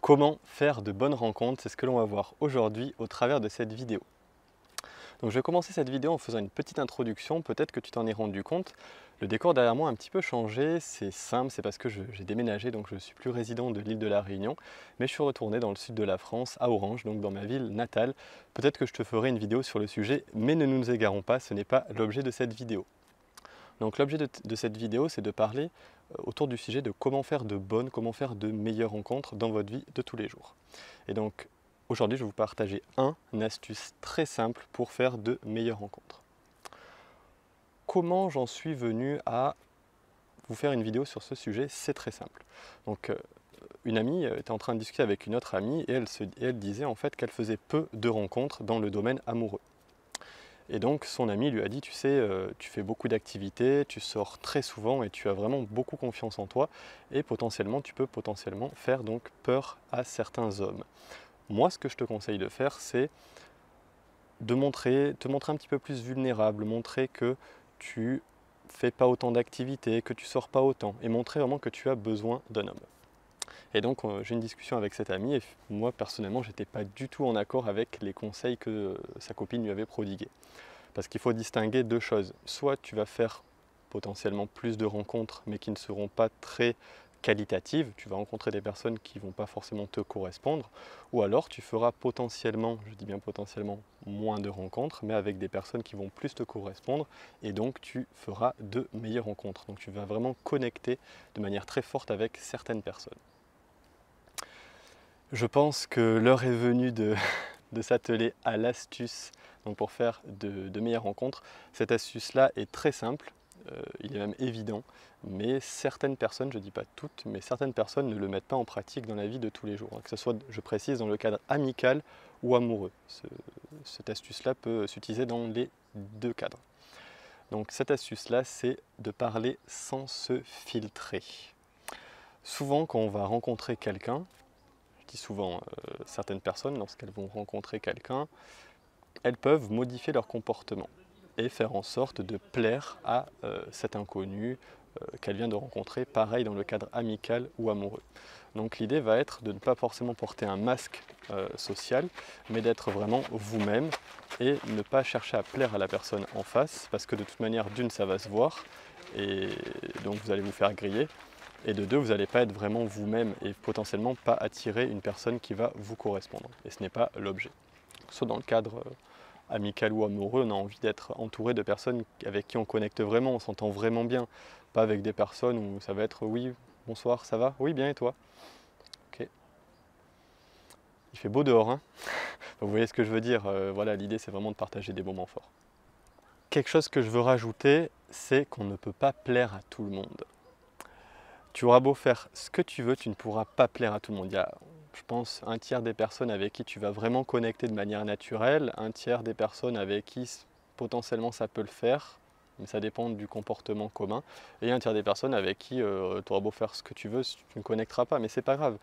Comment faire de bonnes rencontres? C'est ce que l'on va voir aujourd'hui au travers de cette vidéo. Donc je vais commencer cette vidéo en faisant une petite introduction, peut-être que tu t'en es rendu compte. Le décor derrière moi a un petit peu changé, c'est simple, c'est parce que j'ai déménagé, donc je ne suis plus résident de l'île de la Réunion, mais je suis retourné dans le sud de la France, à Orange, donc dans ma ville natale. Peut-être que je te ferai une vidéo sur le sujet, mais ne nous égarons pas, ce n'est pas l'objet de cette vidéo. Donc l'objet de cette vidéo, c'est de parler autour du sujet de comment faire de bonnes, comment faire de meilleures rencontres dans votre vie de tous les jours. Et donc aujourd'hui, je vais vous partager une astuce très simple pour faire de meilleures rencontres. Comment j'en suis venu à vous faire une vidéo sur ce sujet? C'est très simple. Donc une amie était en train de discuter avec une autre amie et elle disait en fait qu'elle faisait peu de rencontres dans le domaine amoureux. Et donc son ami lui a dit, tu sais, tu fais beaucoup d'activités, tu sors très souvent et tu as vraiment beaucoup confiance en toi et potentiellement tu peux potentiellement faire donc peur à certains hommes. Moi, ce que je te conseille de faire, c'est de te montrer un petit peu plus vulnérable, montrer que tu fais pas autant d'activités, que tu sors pas autant et montrer vraiment que tu as besoin d'un homme. Et donc j'ai une discussion avec cette amie et moi personnellement j'étais pas du tout en accord avec les conseils que sa copine lui avait prodigués. Parce qu'il faut distinguer deux choses. Soit tu vas faire potentiellement plus de rencontres mais qui ne seront pas très qualitatives, tu vas rencontrer des personnes qui ne vont pas forcément te correspondre, ou alors tu feras potentiellement, je dis bien potentiellement, moins de rencontres mais avec des personnes qui vont plus te correspondre et donc tu feras de meilleures rencontres. Donc tu vas vraiment connecter de manière très forte avec certaines personnes. Je pense que l'heure est venue de s'atteler à l'astuce pour faire de meilleures rencontres. Cette astuce-là est très simple, il est même évident, mais certaines personnes, je ne dis pas toutes, mais certaines personnes ne le mettent pas en pratique dans la vie de tous les jours. Que ce soit, je précise, dans le cadre amical ou amoureux. Cette astuce-là peut s'utiliser dans les deux cadres. Donc cette astuce-là, c'est de parler sans se filtrer. Souvent, quand on va rencontrer quelqu'un, je dis souvent certaines personnes, lorsqu'elles vont rencontrer quelqu'un, elles peuvent modifier leur comportement et faire en sorte de plaire à cet inconnu qu'elle vient de rencontrer, pareil dans le cadre amical ou amoureux. Donc l'idée va être de ne pas forcément porter un masque social, mais d'être vraiment vous-même et ne pas chercher à plaire à la personne en face, parce que de toute manière, d'une, ça va se voir, et donc vous allez vous faire griller, et de deux, vous n'allez pas être vraiment vous-même et potentiellement pas attirer une personne qui va vous correspondre. Et ce n'est pas l'objet. Soit dans le cadre amical ou amoureux, on a envie d'être entouré de personnes avec qui on connecte vraiment, on s'entend vraiment bien. Pas avec des personnes où ça va être oui, bonsoir, ça va? Oui, bien et toi? Ok. Il fait beau dehors, hein? Vous voyez ce que je veux dire? Voilà, l'idée c'est vraiment de partager des moments forts. Quelque chose que je veux rajouter, c'est qu'on ne peut pas plaire à tout le monde. Tu auras beau faire ce que tu veux, tu ne pourras pas plaire à tout le monde. Il y a, je pense, un tiers des personnes avec qui tu vas vraiment connecter de manière naturelle, un tiers des personnes avec qui potentiellement ça peut le faire, mais ça dépend du comportement commun, et un tiers des personnes avec qui tu auras beau faire ce que tu veux, tu ne connecteras pas, mais c'est pas grave.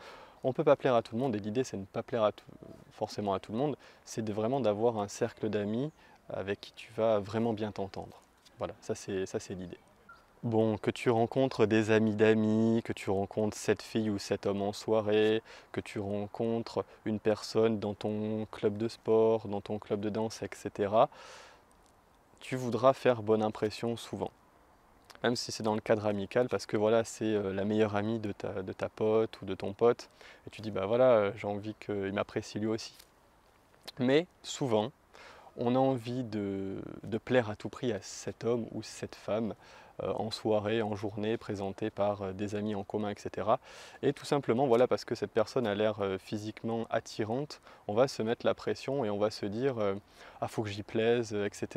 On ne peut pas plaire à tout le monde, et l'idée c'est de ne pas plaire forcément à tout le monde, c'est vraiment d'avoir un cercle d'amis avec qui tu vas vraiment bien t'entendre. Voilà, ça c'est l'idée. Bon, que tu rencontres des amis d'amis, que tu rencontres cette fille ou cet homme en soirée, que tu rencontres une personne dans ton club de sport, dans ton club de danse, etc., tu voudras faire bonne impression souvent. Même si c'est dans le cadre amical, parce que voilà, c'est la meilleure amie de ta pote ou de ton pote, et tu dis, bah voilà, j'ai envie qu'il m'apprécie lui aussi. Mais souvent, on a envie de plaire à tout prix à cet homme ou cette femme en soirée, en journée, présentée par des amis en commun, etc. Et tout simplement, voilà, parce que cette personne a l'air physiquement attirante, on va se mettre la pression et on va se dire ah, faut que j'y plaise, etc.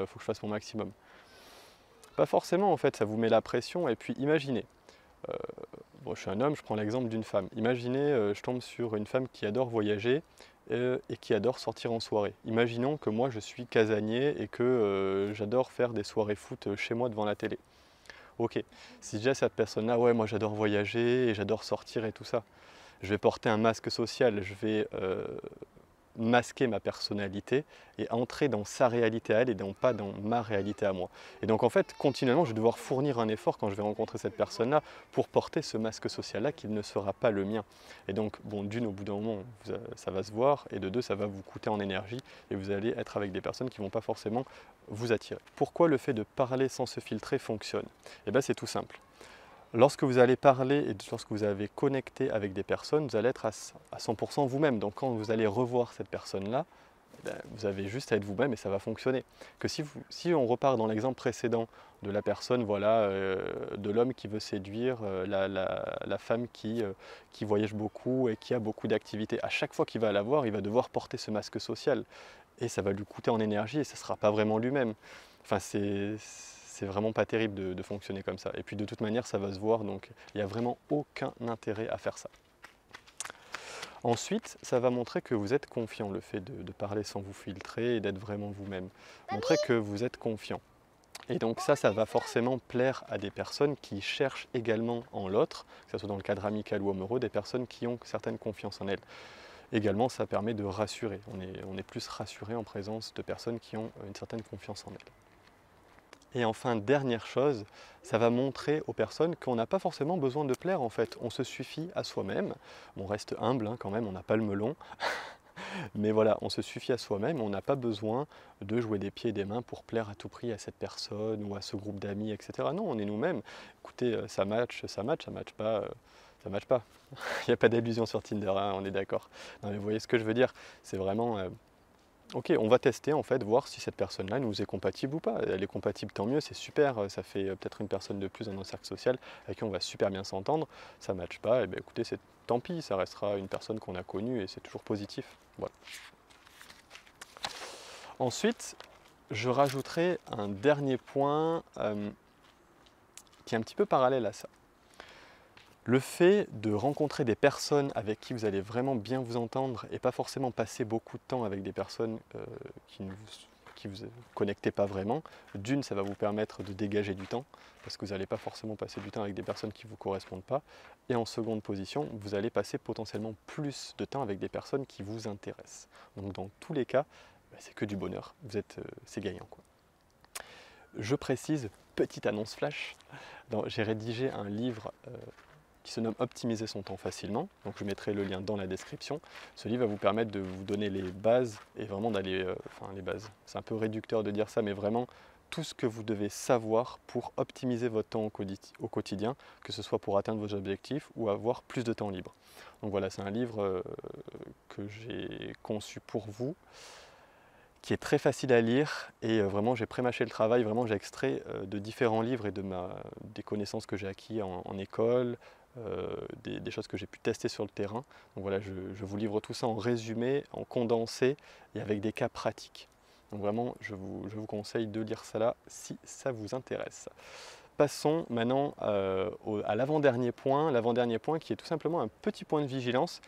Faut que je fasse mon maximum. Pas forcément, en fait, ça vous met la pression. Et puis imaginez, euh, bon, je suis un homme, je prends l'exemple d'une femme. Imaginez, je tombe sur une femme qui adore voyager et qui adore sortir en soirée. Imaginons que moi je suis casanier et que j'adore faire des soirées foot chez moi devant la télé. Ok, si déjà cette personne-là, ouais, moi j'adore voyager et j'adore sortir et tout ça, je vais porter un masque social, je vais masquer ma personnalité et entrer dans sa réalité à elle et non pas dans ma réalité à moi. Et donc en fait, continuellement, je vais devoir fournir un effort quand je vais rencontrer cette personne-là pour porter ce masque social-là qui ne sera pas le mien. Et donc, bon, d'une, au bout d'un moment, ça va se voir, et de deux, ça va vous coûter en énergie et vous allez être avec des personnes qui ne vont pas forcément vous attirer. Pourquoi le fait de parler sans se filtrer fonctionne? Eh bien, c'est tout simple. Lorsque vous allez parler et lorsque vous avez connecté avec des personnes, vous allez être à 100% vous-même. Donc quand vous allez revoir cette personne-là, vous avez juste à être vous-même et ça va fonctionner. Que si on repart dans l'exemple précédent de la personne, voilà, de l'homme qui veut séduire la femme qui voyage beaucoup et qui a beaucoup d'activités, à chaque fois qu'il va la voir, il va devoir porter ce masque social. Et ça va lui coûter en énergie et ça ne sera pas vraiment lui-même. Enfin, c'est vraiment pas terrible de fonctionner comme ça. Et puis de toute manière, ça va se voir, donc il n'y a vraiment aucun intérêt à faire ça. Ensuite, ça va montrer que vous êtes confiant, le fait de parler sans vous filtrer et d'être vraiment vous-même. Montrer que vous êtes confiant. Et donc ça va forcément plaire à des personnes qui cherchent également en l'autre, que ce soit dans le cadre amical ou amoureux, des personnes qui ont certaine confiance en elles. Également, ça permet de rassurer. On est plus rassuré en présence de personnes qui ont une certaine confiance en elles. Et enfin, dernière chose, ça va montrer aux personnes qu'on n'a pas forcément besoin de plaire en fait. On se suffit à soi-même. On reste humble hein, quand même, on n'a pas le melon. Mais voilà, on se suffit à soi-même, on n'a pas besoin de jouer des pieds et des mains pour plaire à tout prix à cette personne ou à ce groupe d'amis, etc. Non, on est nous-mêmes. Écoutez, ça match pas, ça match pas. Il n'y a pas d'illusion sur Tinder, hein, on est d'accord. Non mais vous voyez ce que je veux dire, c'est vraiment... Ok, on va tester en fait, voir si cette personne-là nous est compatible ou pas. Elle est compatible, tant mieux, c'est super, ça fait peut-être une personne de plus dans notre cercle social avec qui on va super bien s'entendre. Ça ne matche pas, et bien écoutez, c'est tant pis, ça restera une personne qu'on a connue et c'est toujours positif. Voilà. Ensuite, je rajouterai un dernier point qui est un petit peu parallèle à ça. Le fait de rencontrer des personnes avec qui vous allez vraiment bien vous entendre et pas forcément passer beaucoup de temps avec des personnes qui vous connectez pas vraiment, d'une, ça va vous permettre de dégager du temps parce que vous n'allez pas forcément passer du temps avec des personnes qui ne vous correspondent pas. Et en seconde position, vous allez passer potentiellement plus de temps avec des personnes qui vous intéressent. Donc dans tous les cas, c'est que du bonheur, c'est gagnant, quoi. Je précise, petite annonce flash, j'ai rédigé un livre qui se nomme Optimiser son temps facilement. Donc je mettrai le lien dans la description. Ce livre va vous permettre de vous donner les bases et vraiment d'aller, les bases, c'est un peu réducteur de dire ça, mais vraiment tout ce que vous devez savoir pour optimiser votre temps au quotidien, que ce soit pour atteindre vos objectifs ou avoir plus de temps libre. Donc voilà, c'est un livre que j'ai conçu pour vous, qui est très facile à lire et vraiment j'ai prémâché le travail, vraiment j'ai extrait de différents livres et des connaissances que j'ai acquis en école, des choses que j'ai pu tester sur le terrain. Donc voilà, je vous livre tout ça en résumé, en condensé et avec des cas pratiques. Donc vraiment, je vous conseille de lire ça là si ça vous intéresse. Passons maintenant à l'avant-dernier point qui est tout simplement un petit point de vigilance.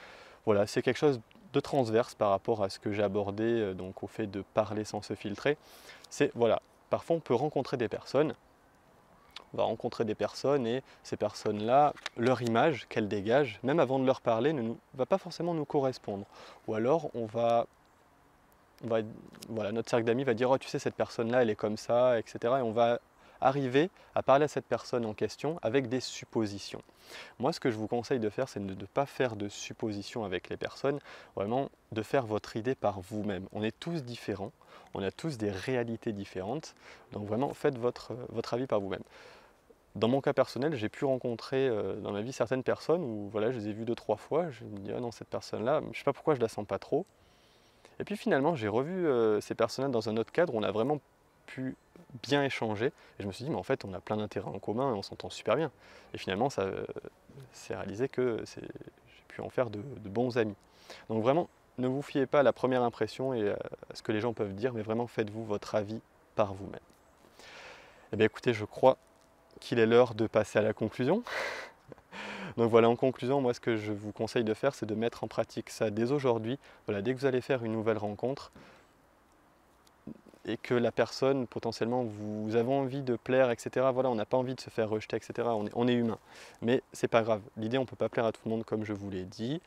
Voilà, c'est quelque chose de transverse par rapport à ce que j'ai abordé, donc au fait de parler sans se filtrer. C'est, voilà, parfois on peut rencontrer des personnes, on va rencontrer des personnes et ces personnes-là, leur image qu'elles dégagent, même avant de leur parler, ne va pas forcément nous correspondre. Ou alors voilà, notre cercle d'amis va dire « Oh, tu sais, cette personne-là, elle est comme ça, etc. » Et on va arriver à parler à cette personne en question avec des suppositions. Moi, ce que je vous conseille de faire, c'est de ne pas faire de suppositions avec les personnes, vraiment de faire votre idée par vous-même. On est tous différents, on a tous des réalités différentes, donc vraiment faites votre avis par vous-même. Dans mon cas personnel, j'ai pu rencontrer dans ma vie certaines personnes où voilà, je les ai vues 2-3 fois, je me dis ah non, cette personne-là, je ne sais pas pourquoi je la sens pas trop. Et puis finalement, j'ai revu ces personnes-là dans un autre cadre, on a vraiment pu bien échanger, et je me suis dit mais en fait on a plein d'intérêts en commun et on s'entend super bien. Et finalement, ça s'est réalisé que j'ai pu en faire de bons amis. Donc vraiment, ne vous fiez pas à la première impression et à ce que les gens peuvent dire, mais vraiment faites-vous votre avis par vous-même. Eh bien écoutez, je crois qu'il est l'heure de passer à la conclusion. Donc voilà, en conclusion, moi ce que je vous conseille de faire, c'est de mettre en pratique ça dès aujourd'hui. Voilà, dès que vous allez faire une nouvelle rencontre et que la personne, potentiellement, vous avez envie de plaire, etc. Voilà, on n'a pas envie de se faire rejeter, etc. On est humain. Mais c'est pas grave. L'idée, on ne peut pas plaire à tout le monde comme je vous l'ai dit.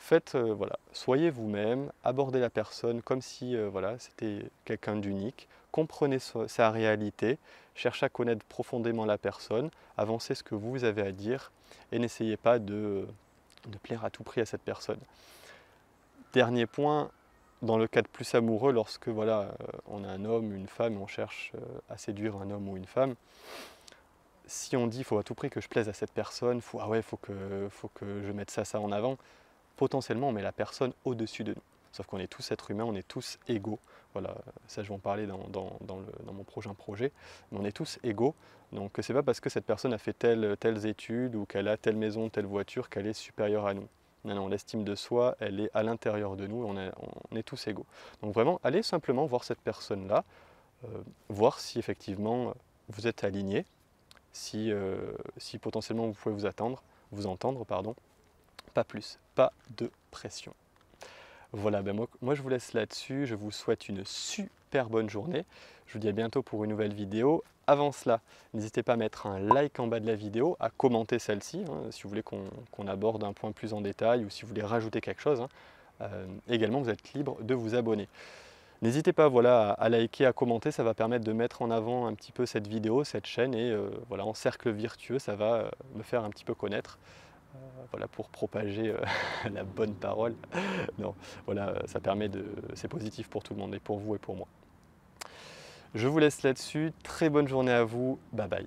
Faites, voilà, soyez vous-même, abordez la personne comme si voilà, c'était quelqu'un d'unique, comprenez sa réalité, cherchez à connaître profondément la personne, avancez ce que vous avez à dire et n'essayez pas de plaire à tout prix à cette personne. Dernier point, dans le cadre plus amoureux, lorsque voilà, on a un homme, une femme et on cherche à séduire un homme ou une femme, si on dit il faut à tout prix que je plaise à cette personne, ah ouais, faut que je mette ça en avant, potentiellement on met la personne au-dessus de nous. Sauf qu'on est tous êtres humains, on est tous égaux. Voilà, ça je vais en parler dans mon prochain projet. Mais on est tous égaux. Donc c'est pas parce que cette personne a fait telles études ou qu'elle a telle maison, telle voiture qu'elle est supérieure à nous. Non, non, l'estime de soi, elle est à l'intérieur de nous, on est tous égaux. Donc vraiment, allez simplement voir cette personne-là, voir si effectivement vous êtes aligné, si potentiellement vous pouvez vous entendre, pardon. Pas plus, pas de pression. Voilà, ben moi je vous laisse là-dessus, je vous souhaite une super bonne journée. Je vous dis à bientôt pour une nouvelle vidéo. Avant cela, n'hésitez pas à mettre un like en bas de la vidéo, à commenter celle-ci, hein, si vous voulez qu'on aborde un point plus en détail ou si vous voulez rajouter quelque chose. Hein. Également, vous êtes libre de vous abonner. N'hésitez pas voilà, à liker, à commenter, ça va permettre de mettre en avant un petit peu cette vidéo, cette chaîne et voilà, en cercle virtueux, ça va me faire un petit peu connaître. Voilà, pour propager la bonne parole. Non, voilà, ça permet c'est positif pour tout le monde, et pour vous et pour moi. Je vous laisse là-dessus. Très bonne journée à vous. Bye bye.